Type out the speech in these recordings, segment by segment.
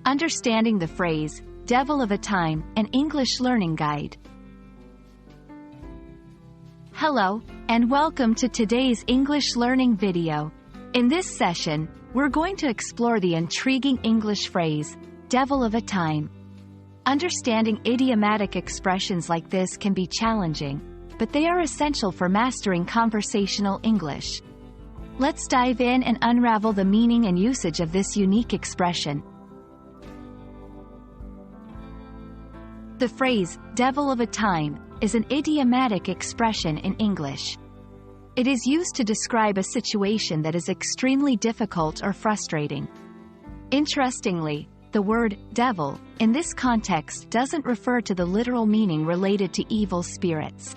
Understanding the phrase, devil of a time, an English learning guide. Hello, and welcome to today's English learning video. In this session, we're going to explore the intriguing English phrase, devil of a time. Understanding idiomatic expressions like this can be challenging, but they are essential for mastering conversational English. Let's dive in and unravel the meaning and usage of this unique expression. The phrase, devil of a time, is an idiomatic expression in English. It is used to describe a situation that is extremely difficult or frustrating. Interestingly, the word devil, in this context, doesn't refer to the literal meaning related to evil spirits.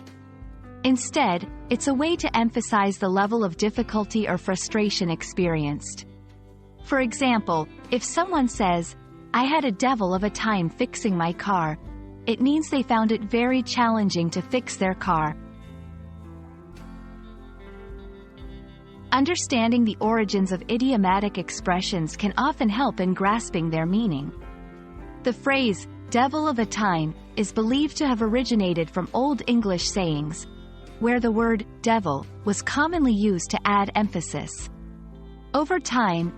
Instead, it's a way to emphasize the level of difficulty or frustration experienced. For example, if someone says, "I had a devil of a time fixing my car," it means they found it very challenging to fix their car. Understanding the origins of idiomatic expressions can often help in grasping their meaning. The phrase, devil of a time, is believed to have originated from Old English sayings, where the word devil was commonly used to add emphasis. Over time,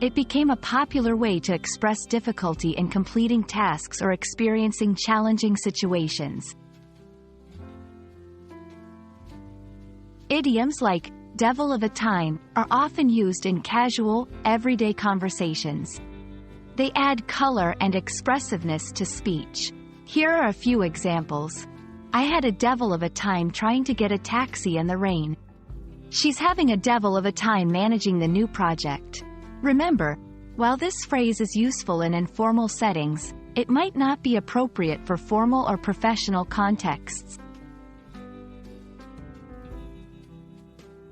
it became a popular way to express difficulty in completing tasks or experiencing challenging situations. Idioms like devil of a time are often used in casual, everyday conversations. They add color and expressiveness to speech. Here are a few examples. I had a devil of a time trying to get a taxi in the rain. She's having a devil of a time managing the new project. Remember, while this phrase is useful in informal settings, it might not be appropriate for formal or professional contexts.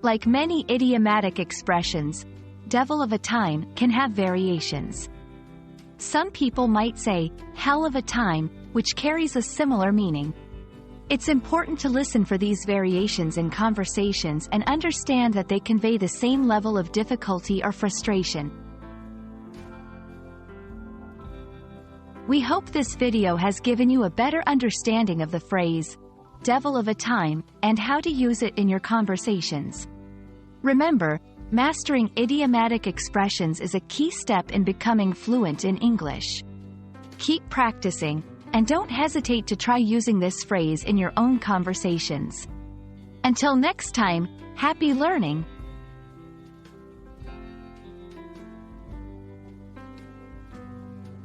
Like many idiomatic expressions, devil of a time can have variations. Some people might say, hell of a time, which carries a similar meaning. It's important to listen for these variations in conversations and understand that they convey the same level of difficulty or frustration. We hope this video has given you a better understanding of the phrase, devil of a time, and how to use it in your conversations. Remember, mastering idiomatic expressions is a key step in becoming fluent in English. Keep practicing, and don't hesitate to try using this phrase in your own conversations. Until next time, happy learning!